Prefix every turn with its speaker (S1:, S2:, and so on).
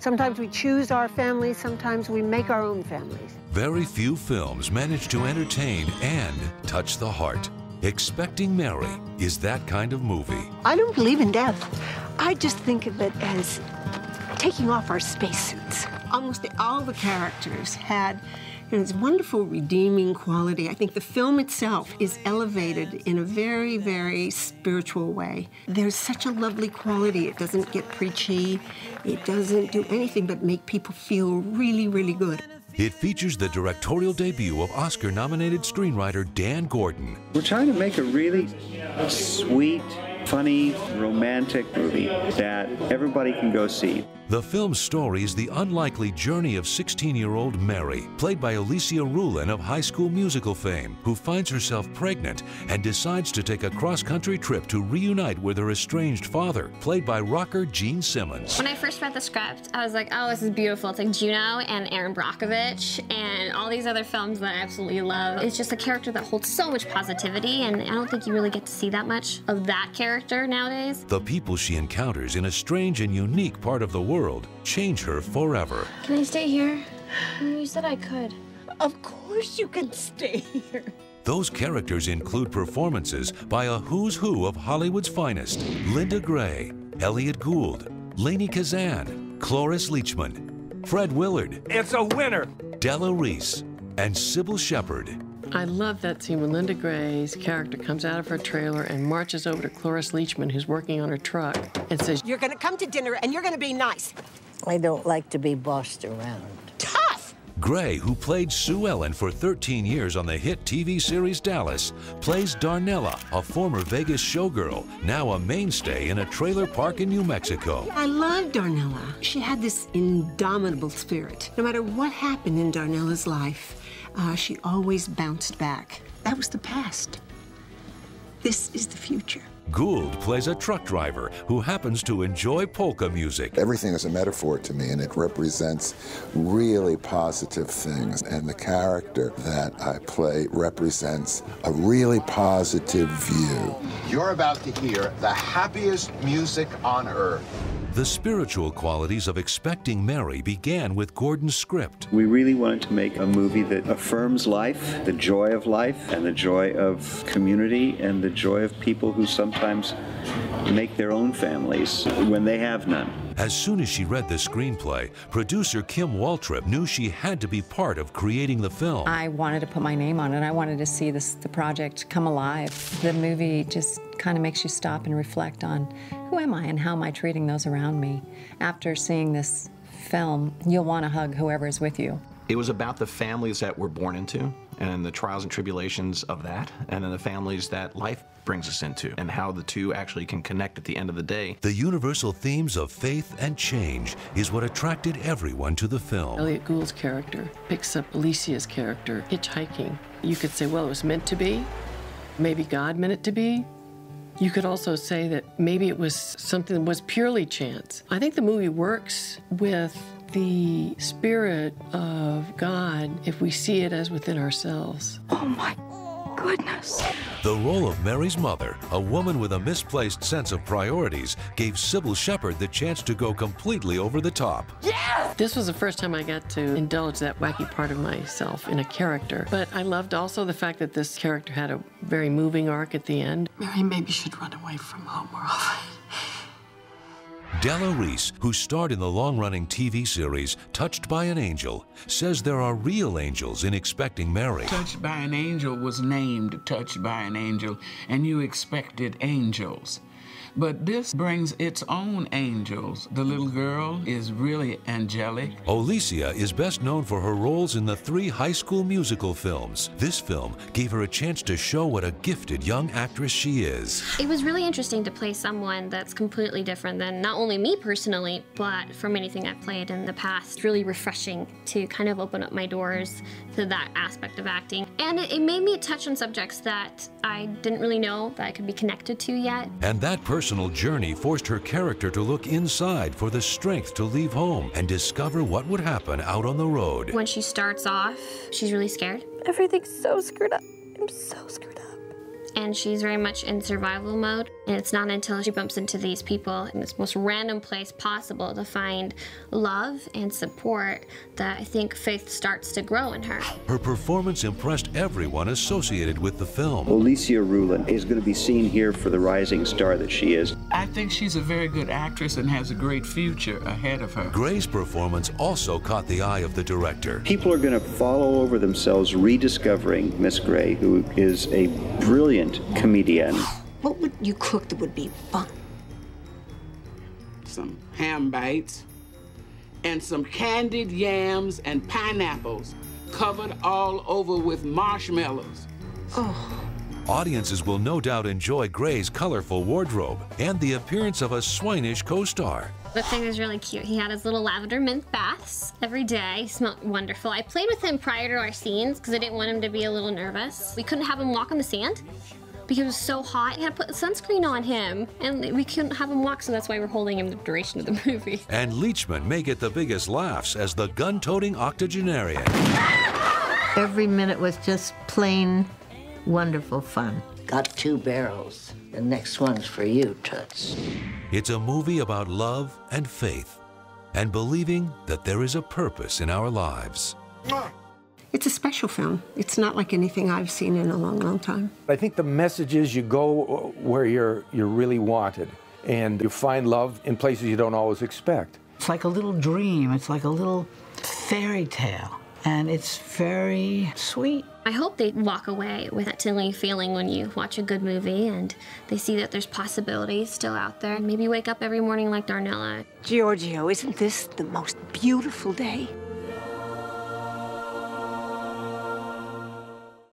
S1: Sometimes we choose our families, sometimes we make our own families.
S2: Very few films manage to entertain and touch the heart. Expecting Mary is that kind of movie.
S1: I don't believe in death. I just think of it as taking off our spacesuits. Almost all the characters had this wonderful redeeming quality. I think the film itself is elevated in a very, very spiritual way. There's such a lovely quality. It doesn't get preachy. It doesn't do anything but make people feel really, really good.
S2: It features the directorial debut of Oscar-nominated screenwriter Dan Gordon.
S3: We're trying to make a really sweet, funny, romantic movie that everybody can go see.
S2: The film's story is the unlikely journey of 16-year-old Mary, played by Olesya Rulin of High School Musical fame, who finds herself pregnant and decides to take a cross-country trip to reunite with her estranged father, played by rocker Gene Simmons.
S4: When I first read the script, I was like, oh, this is beautiful. It's like Juno and Aaron Brockovich and all these other films that I absolutely love. It's just a character that holds so much positivity, and I don't think you really get to see that much of that character nowadays.
S2: The people she encounters in a strange and unique part of the world change her forever.
S4: Can I stay here? You said I could.
S1: Of course you can stay here.
S2: Those characters include performances by a who's who of Hollywood's finest: Linda Gray, Elliot Gould, Lanie Kazan, Cloris Leachman, Fred Willard.
S5: It's a winner!
S2: Della, Reese, and Cybil Shepard.
S6: I love that scene when Linda Gray's character comes out of her trailer and marches over to Cloris Leachman, who's working on her truck, and says,
S1: You're gonna come to dinner and you're gonna be nice.
S7: I don't like to be bossed around.
S1: Tough!
S2: Gray, who played Sue Ellen for 13 years on the hit TV series Dallas, plays Darnella, a former Vegas showgirl, now a mainstay in a trailer park in New Mexico.
S1: I love Darnella. She had this indomitable spirit. No matter what happened in Darnella's life, she always bounced back. That was the past. This is the future.
S2: Gould plays a truck driver who happens to enjoy polka music.
S8: Everything is a metaphor to me, and it represents really positive things. And the character that I play represents a really positive view.
S9: You're about to hear the happiest music on earth.
S2: The spiritual qualities of Expecting Mary began with Gordon's script.
S3: We really wanted to make a movie that affirms life, the joy of life, and the joy of community, and the joy of people who sometimes make their own families when they have none.
S2: As soon as she read the screenplay, producer Kim Waltrip knew she had to be part of creating the film.
S10: I wanted to put my name on it. I wanted to see the project come alive. The movie just kind of makes you stop and reflect on who am I and how am I treating those around me. After seeing this film, you'll want to hug whoever is with you.
S11: It was about the families that we're born into and the trials and tribulations of that, and then the families that life brings us into, and how the two actually can connect at the end of the day.
S2: The universal themes of faith and change is what attracted everyone to the film.
S6: Elliot Gould's character picks up Olesya's character hitchhiking. You could say, well, it was meant to be. Maybe God meant it to be. You could also say that maybe it was something that was purely chance. I think the movie works with the spirit of God if we see it as within ourselves.
S4: Oh my goodness.
S2: The role of Mary's mother, a woman with a misplaced sense of priorities, gave Cybil Shepard the chance to go completely over the top.
S6: Yes! This was the first time I got to indulge that wacky part of myself in a character. But I loved also the fact that this character had a very moving arc at the end.
S1: Mary maybe should run away from home more often.
S2: Della Reese, who starred in the long-running TV series Touched by an Angel, says there are real angels in Expecting Mary.
S12: Touched by an Angel was named Touched by an Angel, and you expected angels. But this brings its own angels. The little girl is really angelic.
S2: Olesya is best known for her roles in the 3 High School Musical films. This film gave her a chance to show what a gifted young actress she is.
S4: It was really interesting to play someone that's completely different than not only me personally, but from anything I've played in the past. It's really refreshing to kind of open up my doors to that aspect of acting. And it made me touch on subjects that I didn't really know that I could be connected to yet.
S2: And that personal journey forced her character to look inside for the strength to leave home and discover what would happen out on the road.
S4: When she starts off, she's really scared. Everything's so screwed up. I'm so screwed up. And she's very much in survival mode. And it's not until she bumps into these people in this most random place possible to find love and support that I think faith starts to grow in her.
S2: Her performance impressed everyone associated with the film.
S3: Olesya Rulin is going to be seen here for the rising star that she is.
S12: I think she's a very good actress and has a great future ahead of her.
S2: Gray's performance also caught the eye of the director.
S3: People are going to fall over themselves rediscovering Miss Gray, who is a brilliant comedian.
S1: What would you cook that would be fun?
S5: Some ham bites and some candied yams and pineapples covered all over with marshmallows.
S1: Oh.
S2: Audiences will no doubt enjoy Gray's colorful wardrobe and the appearance of a swinish co-star.
S4: The thing was really cute. He had his little lavender mint baths every day. He smelled wonderful. I played with him prior to our scenes because I didn't want him to be a little nervous. We couldn't have him walk in the sand because it was so hot. I had to put sunscreen on him, and we couldn't have him walk, so that's why we're holding him the duration of the movie.
S2: And Leachman may get the biggest laughs as the gun-toting octogenarian.
S7: Every minute was just plain wonderful fun. Got 2 barrels. The next one's for you, Toots.
S2: It's a movie about love and faith and believing that there is a purpose in our lives.
S1: It's a special film. It's not like anything I've seen in a long, long time.
S13: I think the message is you go where you're really wanted, and you find love in places you don't always expect.
S14: It's like a little dream. It's like a little fairy tale, and it's very sweet.
S4: I hope they walk away with that tingling feeling when you watch a good movie and they see that there's possibilities still out there. Maybe wake up every morning like Darnella.
S1: Giorgio, isn't this the most beautiful day?